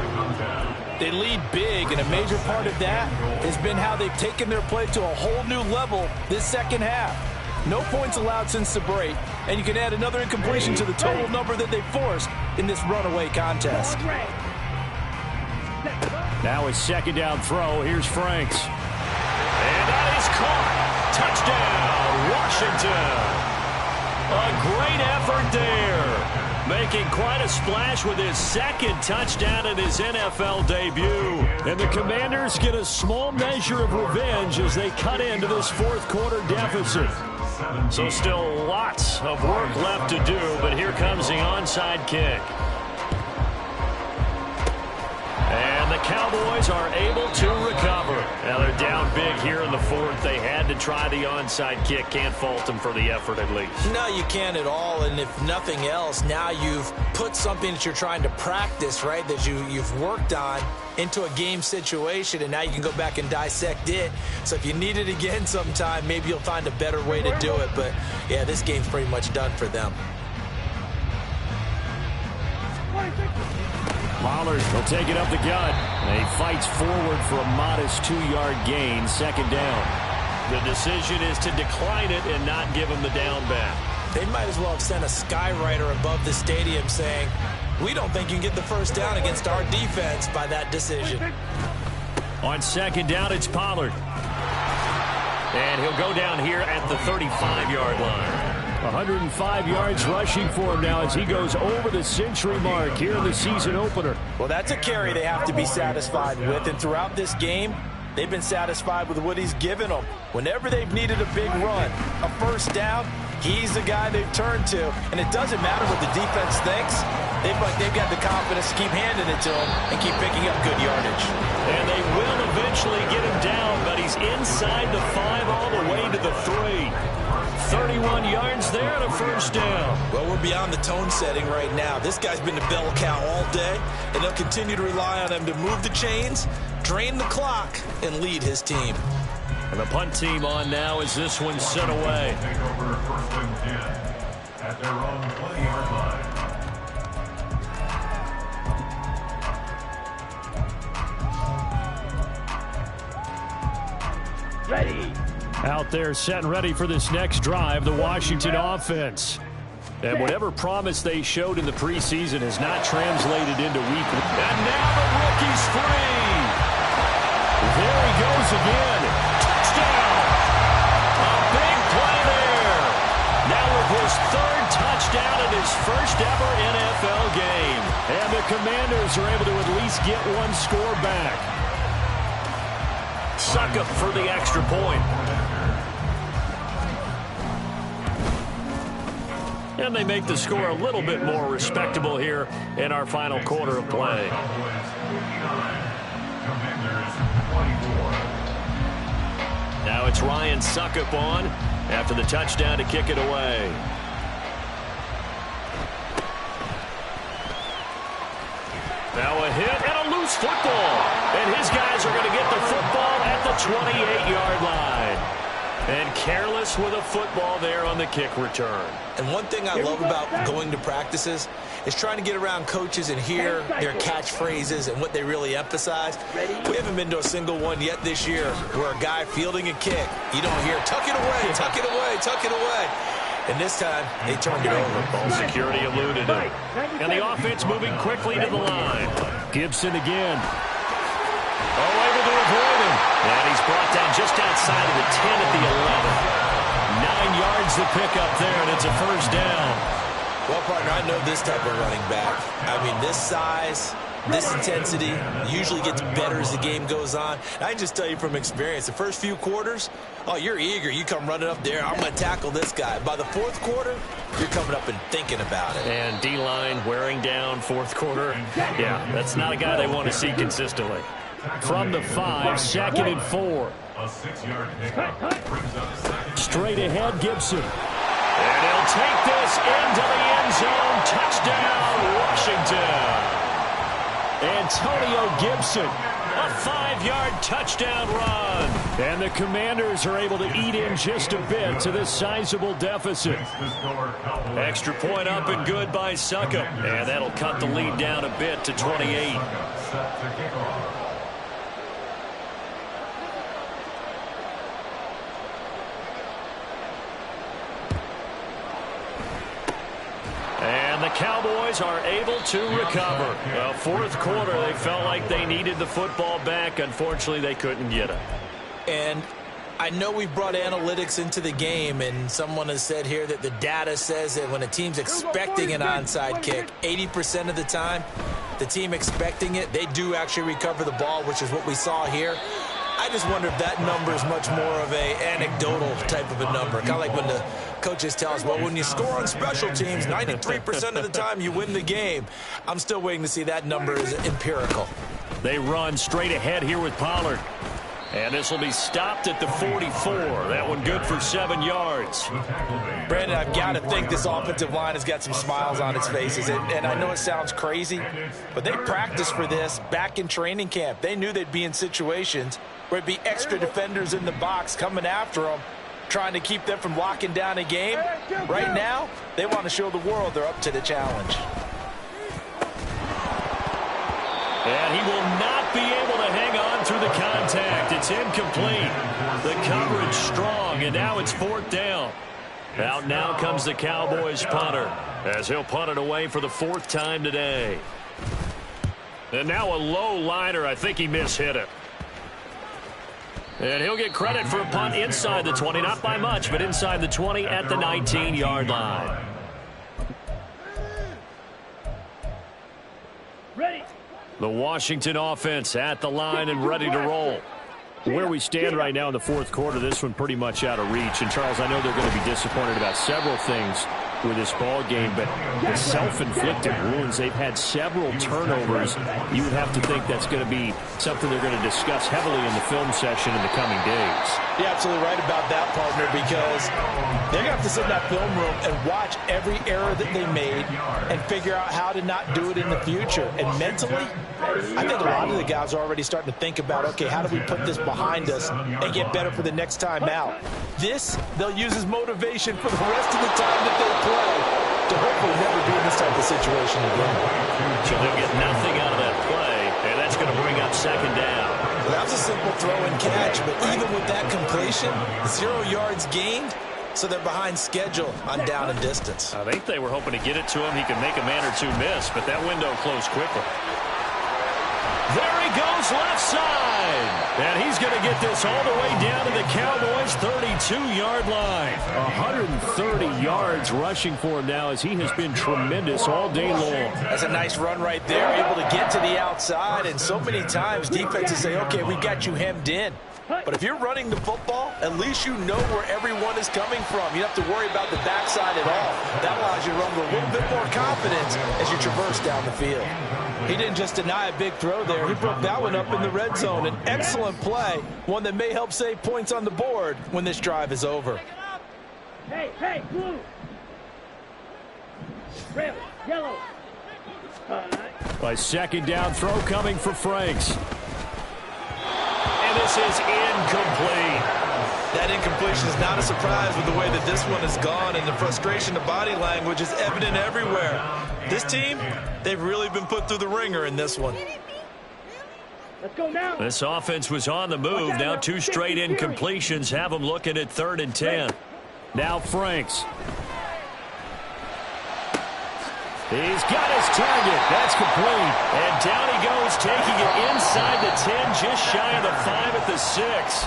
They lead big, and a major part of that has been how they've taken their play to a whole new level this second half. No points allowed since the break, and you can add another incompletion to the total number that they forced in this runaway contest. Now his 2nd down throw. Here's Franks. And that is caught. Touchdown, Washington. A great effort there. Making quite a splash with his 2nd touchdown in his NFL debut. And the Commanders get a small measure of revenge as they cut into this 4th quarter deficit. So still lots of work left to do, but here comes the onside kick. And the Cowboys are able to recover. Now they're down big here in the 4th. They had to try the onside kick. Can't fault them for the effort at least. No, you can't at all. And if nothing else, now you've put something that you're trying to practice, right, that you've worked on into a game situation, and now you can go back and dissect it. So if you need it again sometime, maybe you'll find a better way to do it. But, yeah, this game's pretty much done for them. Pollard will take it up the gut. He fights forward for a modest 2-yard gain, 2nd down. The decision is to decline it and not give him the down back. They might as well have sent a skywriter above the stadium saying, we don't think you can get the 1st down against our defense by that decision. On 2nd down, it's Pollard. And he'll go down here at the 35-yard line. 105 yards rushing for him now as he goes over the century mark here in the season opener. Well, that's a carry they have to be satisfied with, and throughout this game, they've been satisfied with what he's given them. Whenever they've needed a big run, a 1st down, he's the guy they've turned to. And it doesn't matter what the defense thinks. They've got the confidence to keep handing it to him and keep picking up good yardage. And they will eventually get him down, but he's inside the 5 all the way to the 3. 31 yards there and a 1st down. Well, we're beyond the tone setting right now. This guy's been the bell cow all day, and they'll continue to rely on him to move the chains, drain the clock, and lead his team. And the punt team on now as this one's sent away. Take over 1st and 10 at their own 20-yard line. Ready. Out there set and ready for this next drive, the Washington offense. And whatever promise they showed in the preseason has not translated into week 1. And now the rookie's free. There he goes again. Touchdown. A big play there. Now with his 3rd touchdown in his 1st ever NFL game. And the Commanders are able to at least get 1 score back. Succop for the extra point. And they make the score a little bit more respectable here in our final quarter of play. Now it's Ryan Succop on after the touchdown to kick it away. Now a hit and a loose football. And his guys are going to get the football at the 28-yard line. And careless with a football there on the kick return. And one thing I love about going to practices is trying to get around coaches and hear their catchphrases and what they really emphasize. We haven't been to a single one yet this year where a guy fielding a kick, you don't hear, tuck it away, tuck it away, tuck it away. And this time, they turned it over. Ball security eluded him. And the offense moving quickly to the line. Gibson again. Oh, able to avoid him. And he's brought down just outside of the 10 at the 11. 9 yards to pick up there, and it's a first down. Well, partner, I know this type of running back. I mean, this size, this intensity usually gets better as the game goes on. And I can just tell you from experience, the first few quarters, oh, you're eager. You come running up there, I'm going to tackle this guy. By the fourth quarter, you're coming up and thinking about it. And D-line wearing down fourth quarter. Yeah, that's not a guy they want to see consistently. From the 5, 2nd and 4. A 6-yard pickup brings up second. Straight ahead, Gibson. And he'll take this into the end zone. Touchdown, Washington. Antonio Gibson, a 5-yard touchdown run. And the Commanders are able to eat in just a bit to this sizable deficit. Extra point up and good by Succop. And that'll cut the lead down a bit to 28. Set to kick off. And the Cowboys are able to recover. Well, fourth quarter, they felt like they needed the football back. Unfortunately, they couldn't get it. And I know we brought analytics into the game, and someone has said here that the data says that when a team's expecting an onside kick, 80% of the time, the team expecting it, they do actually recover the ball, which is what we saw here. I just wonder if that number is much more of a anecdotal type of a number. Kind of like when the coaches tell us, well, when you score on special teams, 93% of the time you win the game. I'm still waiting to see that number is empirical. They run straight ahead here with Pollard. And this will be stopped at the 44. That one good for 7 yards. Brandon, I've got to think this offensive line has got some smiles on its faces. And I know it sounds crazy, but they practiced for this back in training camp. They knew they'd be in situations where it'd be extra defenders in the box coming after them, trying to keep them from locking down a game. Right now, they want to show the world they're up to the challenge. And he will not be able to hang on through the contact. It's incomplete. The coverage strong, and now it's 4th down. Out now comes the Cowboys punter, as he'll punt it away for the 4th time today. And now a low liner. I think he mishit it. And he'll get credit for a punt inside the 20. Not by much, but inside the 20 at the 19-yard line. Ready. The Washington offense at the line and ready to roll. Where we stand right now in the fourth quarter, this one pretty much out of reach. And, Charles, I know they're going to be disappointed about several things with this ball game, but the self-inflicted wounds, they've had several turnovers. You would have to think that's going to be something they're going to discuss heavily in the film session in the coming days. You're absolutely right about that, partner, because they're going to have to sit in that film room and watch every error that they made and figure out how to not do it in the future. And mentally, I think a lot of the guys are already starting to think about, okay, how do we put this behind us and get better for the next time out? This, they'll use as motivation for the rest of the time that they play to hopefully never be in this type of situation again. So they'll get nothing out of that play, and that's going to bring up 2nd down. Well, that was a simple throw and catch, but even with that completion, 0 yards gained, so they're behind schedule on down and distance. I think they were hoping to get it to him. He could make a man or two miss, but that window closed quickly. There he goes left side. And he's going to get this all the way down to the Cowboys' 32-yard line. 130 yards rushing for him now as he has been tremendous all day long. That's a nice run right there, able to get to the outside. And so many times defenses say, okay, we got you hemmed in. But if you're running the football, at least you know where everyone is coming from. You don't have to worry about the backside at all. That allows you to run with a little bit more confidence as you traverse down the field. He didn't just deny a big throw there. He broke that one up in the red zone. An excellent play, one that may help save points on the board when this drive is over. Hey, hey, blue. Red, yellow. By 2nd down throw coming for Franks. And this is incomplete. That incompletion is not a surprise with the way that this one has gone, and the frustration, the body language is evident everywhere. This team, they've really been put through the ringer in this one. Let's go now. This offense was on the move. Now 2 straight incompletions have them looking at 3rd and 10. Now Franks. He's got his target. That's complete. And down he goes, taking it inside the 10, just shy of the 5 at the 6.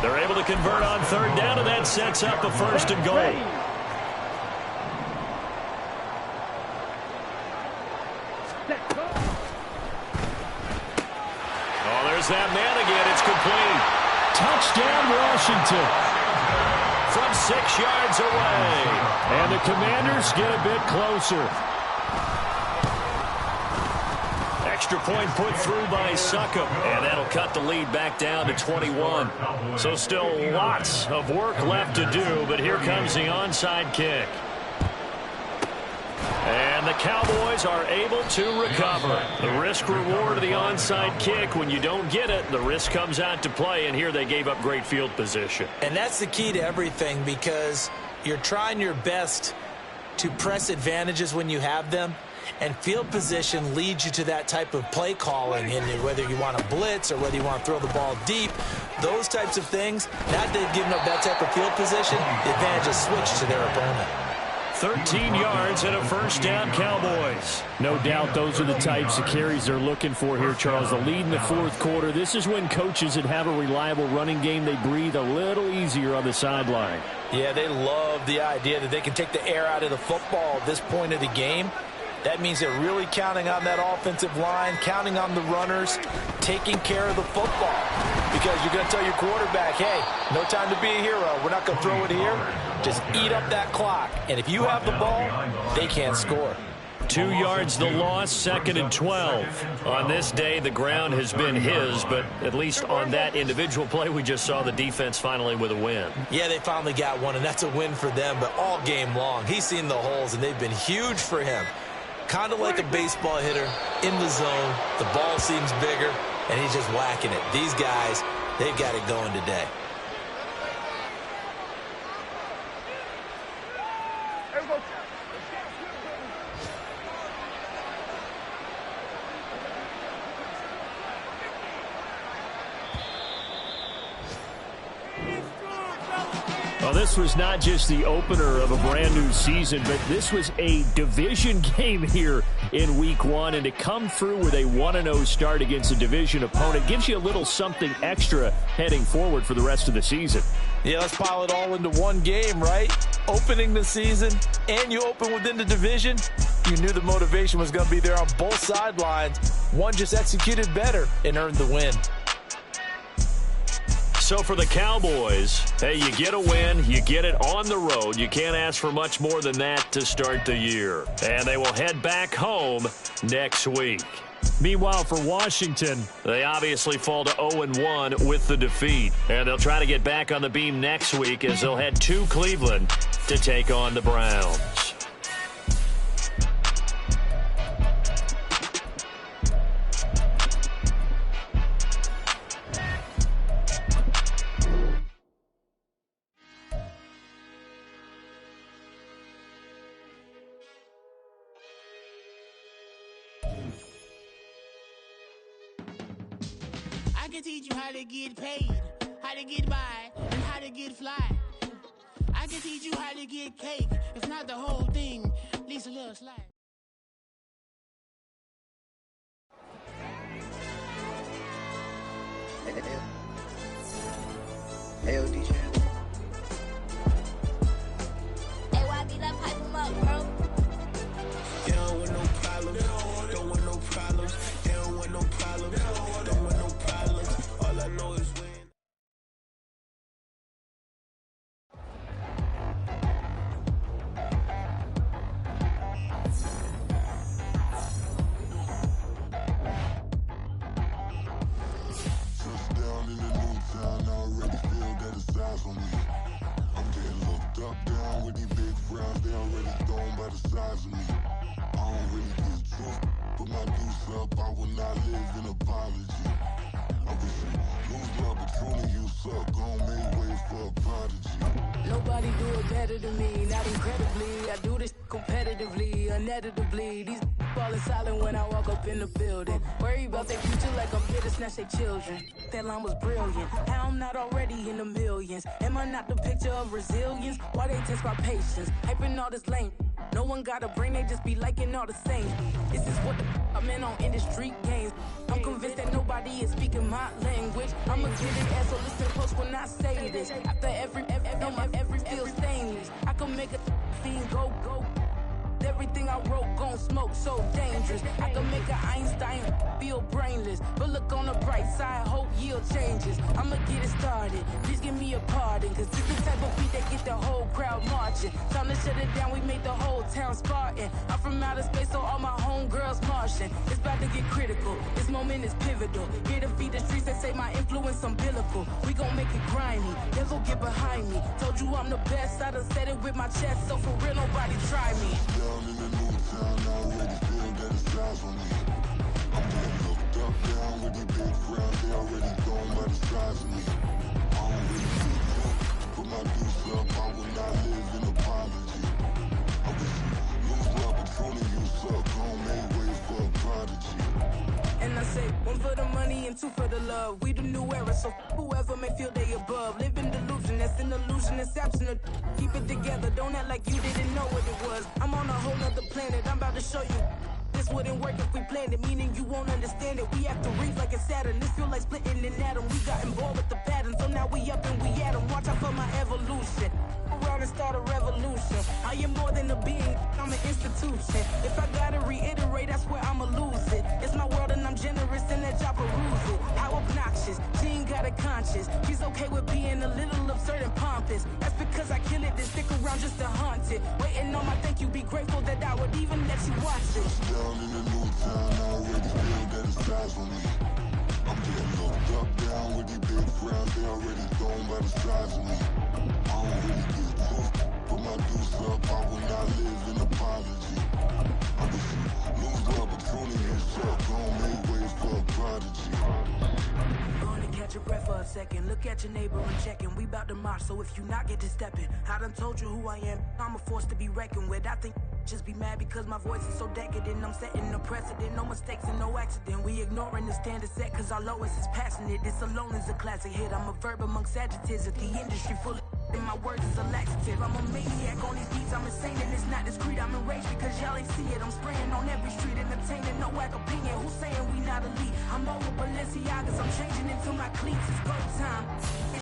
They're able to convert on third down, and that sets up a first and goal. Oh, there's that man again. It's complete. Touchdown, Washington. From 6 yards away. And the Commanders get a bit closer. Extra point put through by Succop. And that'll cut the lead back down to 21. So still lots of work left to do, but here comes the onside kick. And the Cowboys are able to recover. The risk-reward of the onside kick, when you don't get it, the risk comes out to play, and here they gave up great field position. And that's the key to everything, because you're trying your best to press advantages when you have them, and field position leads you to that type of play calling, and whether you want to blitz or whether you want to throw the ball deep, those types of things, now that they've given up that type of field position, the advantage is switched to their opponent. 13 yards and a first down, Cowboys. No doubt those are the types of carries they're looking for here, Charles. The lead in the fourth quarter. This is when coaches that have a reliable running game, they breathe a little easier on the sideline. Yeah, they love the idea that they can take the air out of the football at this point of the game. That means they're really counting on that offensive line, counting on the runners, taking care of the football. Because you're going to tell your quarterback, hey, no time to be a hero. We're not going to throw it here. Just eat up that clock. And if you have the ball, they can't score. 2 yards the loss, 2nd and 12. On this day, the ground has been his, but at least on that individual play, we just saw the defense finally with a win. Yeah, they finally got one, and that's a win for them, but all game long, he's seen the holes, and they've been huge for him. Kind of like a baseball hitter in the zone. The ball seems bigger, and he's just whacking it. These guys, they've got it going today. Well, this was not just the opener of a brand new season, but this was a division game here in week 1. And to come through with a 1-0 start against a division opponent gives you a little something extra heading forward for the rest of the season. Yeah, let's pile it all into one game, right? Opening the season, and you open within the division. You knew the motivation was going to be there on both sidelines. One just executed better and earned the win. So for the Cowboys, hey, you get a win, you get it on the road. You can't ask for much more than that to start the year. And they will head back home next week. Meanwhile, for Washington, they obviously fall to 0-1 with the defeat. And they'll try to get back on the beam next week as they'll head to Cleveland to take on the Browns. I can teach you how to get paid, how to get by, and how to get fly. I can teach you how to get cake, if not the whole thing, at least a little slice. Hey, DJ. Hey, why be that pipe him up, bro? You don't want no problems, don't want no problems. They don't want no problems, don't want no problems. All I know is win. Touchdown in the new town, I already feel that it's eyes on me. I'm getting looked up, down with these big frowns, they already thrown by the size of me. I don't really get truth, put my deuce up, I will not live in apology. I wish you lose love, but truly you suck, gon' make way for a prodigy. Nobody do it better than me, not incredibly. I do this competitively, uneditably. These falling silent when I walk up in the building. Worry about their future like I'm here to snatch their children. That line was brilliant. How I'm not already in the millions. Am I not the picture of resilience? Why they test my patience? Hyping all this lame. No one got a brain, they just be liking all the same. This is what the I'm in on industry games. I'm convinced that nobody is speaking my language. I'ma get it as so listen close when I say this. After every feel stainless. I can make a fiend go. Everything I wrote gon' smoke, so dangerous. I can make an Einstein feel brainless. But look on the bright side, hope yield changes. I'ma get it started, please give me a pardon. Cause this the type of beat that get the whole crowd marching. Time to shut it down, we made the whole town Spartan. I'm from outer space, so all my homegirls Martian. It's about to get critical, this moment is pivotal. Here to feed the streets that say my influence umbilical. We gon' make it grimy, never get behind me. Told you I'm the best, I done said it with my chest. So for real, nobody try me. Down in the new town, I already feel that it's eyes on me. I'm getting looked up, down with these big crowds, they already gone by the size of me. I don't really get tough, put my deuce up, I will not live in apology. I wish you lose love, but truly you suck, home made way for a prodigy. And I say, one for the money and two for the love. We the new era, so whoever may feel they above. Live in delusion, that's an illusion, it's absent. Keep it together, don't act like you didn't know what it was. I'm on a whole nother planet, I'm about to show you. This wouldn't work if we planned it, meaning you won't understand it. We have to reach like a Saturn, this feel like splitting an atom. We got involved with the pattern, so now we up and we at 'em. Watch out for my evolution. Around and start a revolution. I am more than a being, I'm an institution. If I gotta reiterate, that's where I'ma lose it. It's my world and I'm generous and that y'all peruse it. How obnoxious, she ain't got a conscience. She's okay with being a little absurd and pompous. That's because I kill it, then stick around just to haunt it. Waiting on my thank you, be grateful that I would even let you watch it. Down in the new town, I already feel that it's eyes on me. I'm getting looked up, down with these big crowds, they already gone by the size of me. I don't really get tough, put my deuce up, I will not live in apology. I wish you lose love, but truly you suck, home made way for a prodigy. Gonna catch your breath for a second. Look at your neighbor and checking. We bout to march, so if you not get to stepping. I done told you who I am. I'm a force to be reckoned with. I think just be mad because my voice is so decadent. I'm setting a precedent, no mistakes and no accident. We ignoring the standard set cause our lowest is passionate. This alone is a classic hit. I'm a verb amongst adjectives. If the industry full of and my words is a laxative. I'm a maniac on these beats, I'm insane and it's not discreet. I'm enraged because y'all ain't see it. I'm spraying on every street, entertaining, no whack opinion. Who's saying we not elite? I'm over Balenciagas, I'm changing into my cleats. It's go time.